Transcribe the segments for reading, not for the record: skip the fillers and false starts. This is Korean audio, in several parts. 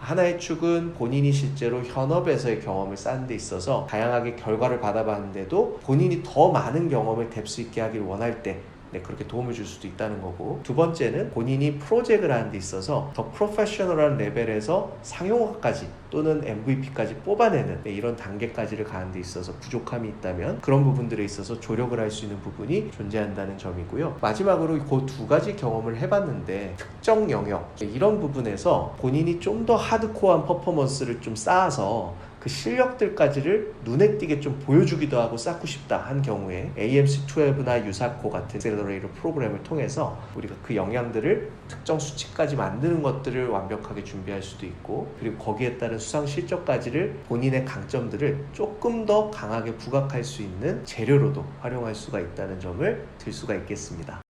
하나의 축은 본인이 실제로 현업에서의 경험을 쌓는 데 있어서 다양하게 결과를 받아봤는데도 본인이 더 많은 경험을 댈 수 있게 하길 원할 때 그렇게 도움을 줄 수도 있다는 거고, 두 번째는 본인이 프로젝트를 하는 데 있어서 더 프로페셔널한 레벨에서 상용화까지 또는 MVP까지 뽑아내는 이런 단계까지를 가는 데 있어서 부족함이 있다면 그런 부분들에 있어서 조력을 할 수 있는 부분이 존재한다는 점이고요. 마지막으로 그 두 가지 경험을 해봤는데 특정 영역 이런 부분에서 본인이 좀 더 하드코어한 퍼포먼스를 좀 쌓아서 그 실력들까지를 눈에 띄게 좀 보여주기도 하고 쌓고 싶다 한 경우에 AMC12나 유사코 같은 엑셀러레이터 프로그램을 통해서 우리가 그 역량들을 특정 수치까지 만드는 것들을 완벽하게 준비할 수도 있고, 그리고 거기에 따른 수상 실적까지를 본인의 강점들을 조금 더 강하게 부각할 수 있는 재료로도 활용할 수가 있다는 점을 들 수가 있겠습니다.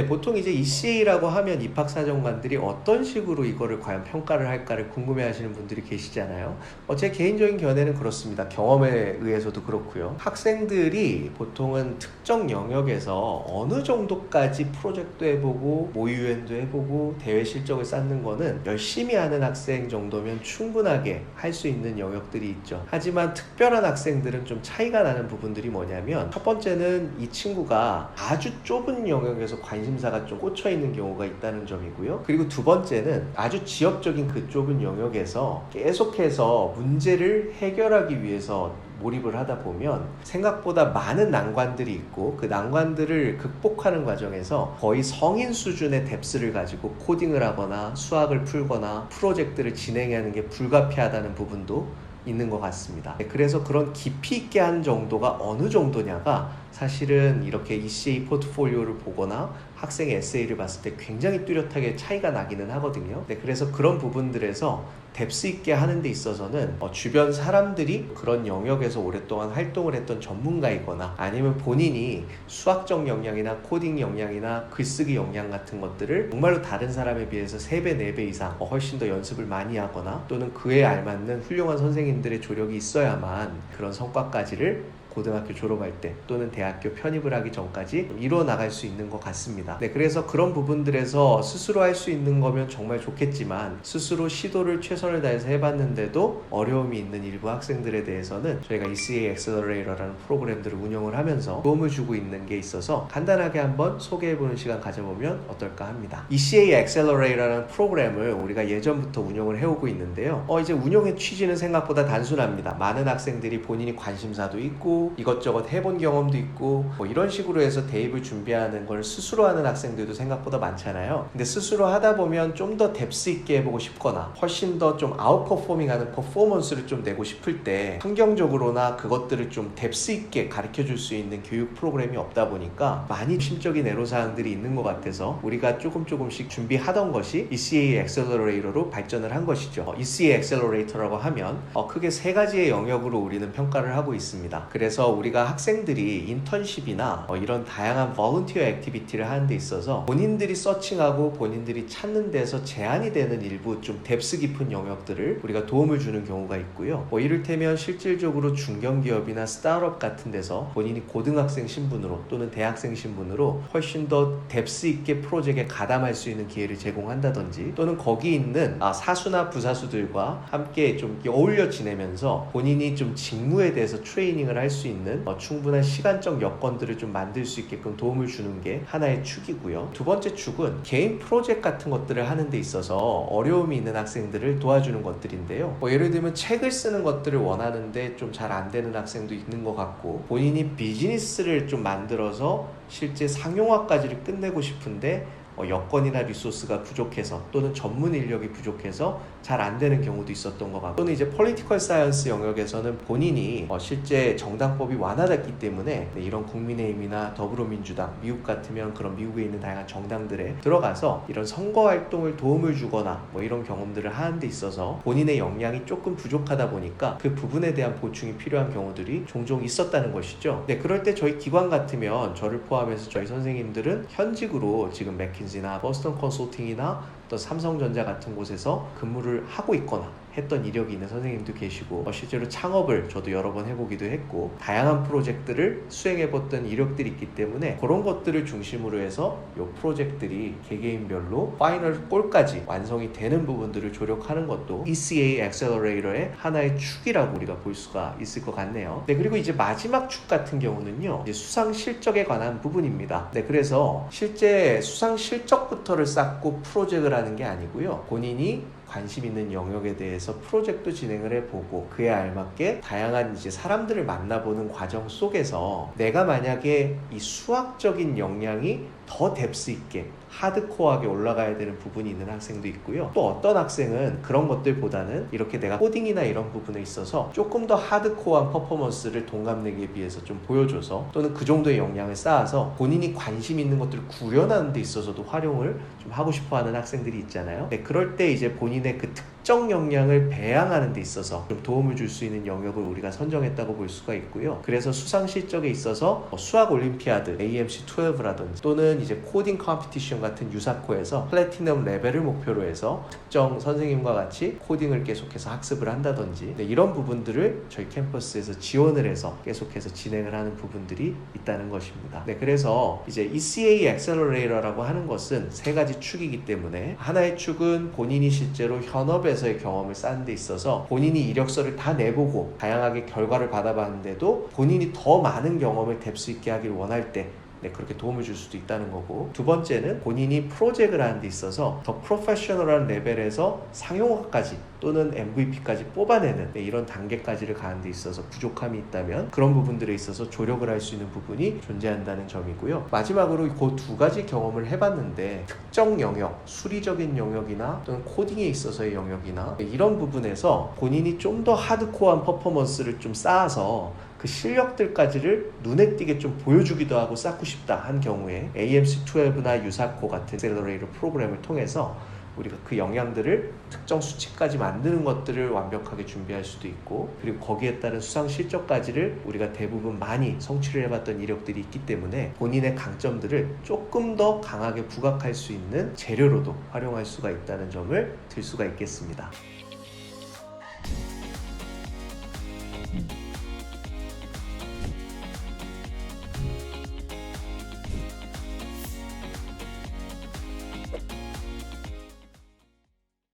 보통 이제 ECA라고 하면 입학사정관들이 어떤 식으로 이거를 과연 평가를 할까를 궁금해 하시는 분들이 계시잖아요. 제 개인적인 견해는 그렇습니다. 경험에 의해서도 그렇고요. 학생들이 보통은 특정 영역에서 어느 정도까지 프로젝트도 해보고 모의유연도 해보고 대회 실적을 쌓는 거는 열심히 하는 학생 정도면 충분하게 할 수 있는 영역들이 있죠. 하지만 특별한 학생들은 좀 차이가 나는 부분들이 뭐냐면, 첫 번째는 이 친구가 아주 좁은 영역에서 관심사가 좀 꽂혀 있는 경우가 있다는 점이고요. 그리고 두 번째는 아주 지역적인 그 좁은 영역에서 계속해서 문제를 해결하기 위해서 몰입을 하다 보면 생각보다 많은 난관들이 있고, 그 난관들을 극복하는 과정에서 거의 성인 수준의 뎁스를 가지고 코딩을 하거나 수학을 풀거나 프로젝트를 진행하는 게 불가피하다는 부분도 있는 것 같습니다. 그래서 그런 깊이 있게 하는 정도가 어느 정도냐가 사실은 이렇게 ECA 포트폴리오를 보거나 학생의 에세이를 봤을 때 굉장히 뚜렷하게 차이가 나기는 하거든요. 그래서 그런 부분들에서 뎁스 있게 하는 데 있어서는 주변 사람들이 그런 영역에서 오랫동안 활동을 했던 전문가이거나 아니면 본인이 수학적 역량이나 코딩 역량이나 글쓰기 역량 같은 것들을 정말로 다른 사람에 비해서 3배, 4배 이상 훨씬 더 연습을 많이 하거나 또는 그에 알맞는 훌륭한 선생님들의 조력이 있어야만 그런 성과까지를 고등학교 졸업할 때 또는 대학교 편입을 하기 전까지 이루어 나갈 수 있는 것 같습니다. 그래서 그런 부분들에서 스스로 할 수 있는 거면 정말 좋겠지만, 스스로 시도를 최선을 다해서 해봤는데도 어려움이 있는 일부 학생들에 대해서는 저희가 ECA 엑셀러레이터라는 프로그램들을 운영을 하면서 도움을 주고 있는 게 있어서 간단하게 한번 소개해보는 시간 가져보면 어떨까 합니다. ECA 엑셀러레이터라는 프로그램을 우리가 예전부터 운영을 해오고 있는데요. 이제 운영의 취지는 생각보다 단순합니다. 많은 학생들이 본인이 관심사도 있고 이것저것 해본 경험도 있고 이런 식으로 해서 대입을 준비하는 걸 스스로 하는 학생들도 생각보다 많잖아요. 근데 스스로 하다 보면 좀 더 뎁스 있게 해보고 싶거나 훨씬 더 좀 아웃퍼포밍하는 퍼포먼스를 좀 내고 싶을 때 환경적으로나 그것들을 좀 뎁스 있게 가르쳐 줄 수 있는 교육 프로그램이 없다 보니까 많이 심적인 애로사항들이 있는 것 같아서 우리가 조금씩 준비하던 것이 ECA 엑셀러레이터로 발전을 한 것이죠. ECA 엑셀러레이터라고 하면 크게 3가지의 영역으로 우리는 평가를 하고 있습니다. 그래서 우리가 학생들이 인턴십이나 이런 다양한 volunteer 액티비티를 하는 데 있어서 본인들이 서칭하고 본인들이 찾는 데서 제한이 되는 일부 좀 뎁스 깊은 영역들을 우리가 도움을 주는 경우가 있고요. 이를테면 실질적으로 중견기업이나 스타트업 같은 데서 본인이 고등학생 신분으로 또는 대학생 신분으로 훨씬 더 뎁스 있게 프로젝트에 가담할 수 있는 기회를 제공한다든지, 또는 거기 있는 사수나 부사수들과 함께 좀 어울려 지내면서 본인이 좀 직무에 대해서 트레이닝을 할 수 있는 충분한 시간적 여건들을 좀 만들 수 있게끔 도움을 주는 게 하나의 축이고요. 두 번째 축은 개인 프로젝트 같은 것들을 하는 데 있어서 어려움이 있는 학생들을 도와주는 것들인데요. 예를 들면 책을 쓰는 것들을 원하는데 좀 잘 안 되는 학생도 있는 것 같고, 본인이 비즈니스를 좀 만들어서 실제 상용화까지를 끝내고 싶은데 여건이나 리소스가 부족해서 또는 전문 인력이 부족해서 잘 안 되는 경우도 있었던 것 같고, 또는 이제 폴리티컬 사이언스 영역에서는 본인이 실제 정당법이 완화됐기 때문에 이런 국민의힘이나 더불어민주당, 미국 같으면 그런 미국에 있는 다양한 정당들에 들어가서 이런 선거 활동을 도움을 주거나 이런 경험들을 하는 데 있어서 본인의 역량이 조금 부족하다 보니까 그 부분에 대한 보충이 필요한 경우들이 종종 있었다는 것이죠. 그럴 때 저희 기관 같으면 저를 포함해서 저희 선생님들은 현직으로 지금 맥킨지나 버스턴 컨설팅이나 또 삼성전자 같은 곳에서 근무를 하고 있거나 했던 이력이 있는 선생님도 계시고 실제로 창업을 저도 여러 번 해보기도 했고 다양한 프로젝트를 수행해봤던 이력들이 있기 때문에 그런 것들을 중심으로 해서 이 프로젝트들이 개개인별로 파이널 골까지 완성이 되는 부분들을 조력하는 것도 ECA 액셀러레이터의 하나의 축이라고 우리가 볼 수가 있을 것 같네요. 네, 그리고 이제 마지막 축 같은 경우는요, 이제 수상 실적에 관한 부분입니다. 네, 그래서 실제 수상 실적부터를 쌓고 프로젝트를 하는 게 아니고요, 본인이 관심 있는 영역에 대해서 프로젝트 진행을 해보고 그에 알맞게 다양한 이제 사람들을 만나보는 과정 속에서 내가 만약에 이 수학적인 역량이 더 뎁스 있게 하드코어하게 올라가야 되는 부분이 있는 학생도 있고요. 또 어떤 학생은 그런 것들보다는 이렇게 내가 코딩이나 이런 부분에 있어서 조금 더 하드코어한 퍼포먼스를 동갑내기에 비해서 좀 보여줘서 또는 그 정도의 역량을 쌓아서 본인이 관심 있는 것들을 구현하는 데 있어서도 활용을 좀 하고 싶어하는 학생들이 있잖아요. 네, 그럴 때 이제 본인의 그 특정 역량을 배양하는 데 있어서 좀 도움을 줄 수 있는 영역을 우리가 선정했다고 볼 수가 있고요. 그래서 수상 실적에 있어서 수학 올림피아드 AMC12라든지 또는 이제 코딩 컴피티션 같은 유사코에서 플래티넘 레벨을 목표로 해서 특정 선생님과 같이 코딩을 계속해서 학습을 한다든지, 네, 이런 부분들을 저희 캠퍼스에서 지원을 해서 계속해서 진행을 하는 부분들이 있다는 것입니다. 네, 그래서 이제 ECA 액셀러레이터라고 하는 것은 세 가지 축이기 때문에 하나의 축은 본인이 실제로 현업에서의 경험을 쌓는 데 있어서 본인이 이력서를 다 내보고 다양하게 결과를 받아봤는데도 본인이 더 많은 경험을 뎁스 있게 하길 원할 때 네, 그렇게 도움을 줄 수도 있다는 거고, 두 번째는 본인이 프로젝트를 하는 데 있어서 더 프로페셔널한 레벨에서 상용화까지 또는 MVP까지 뽑아내는, 네, 이런 단계까지를 가는 데 있어서 부족함이 있다면 그런 부분들에 있어서 조력을 할 수 있는 부분이 존재한다는 점이고요. 마지막으로 그 두 가지 경험을 해봤는데 특정 영역, 수리적인 영역이나 또는 코딩에 있어서의 영역이나, 네, 이런 부분에서 본인이 좀 더 하드코어한 퍼포먼스를 좀 쌓아서 그 실력들까지를 눈에 띄게 좀 보여주기도 하고 쌓고 싶다 한 경우에 AMC12나 유사코 같은 액셀러레이터 프로그램을 통해서 우리가 그 역량들을 특정 수치까지 만드는 것들을 완벽하게 준비할 수도 있고, 그리고 거기에 따른 수상 실적까지를 우리가 대부분 많이 성취를 해봤던 이력들이 있기 때문에 본인의 강점들을 조금 더 강하게 부각할 수 있는 재료로도 활용할 수가 있다는 점을 들 수가 있겠습니다.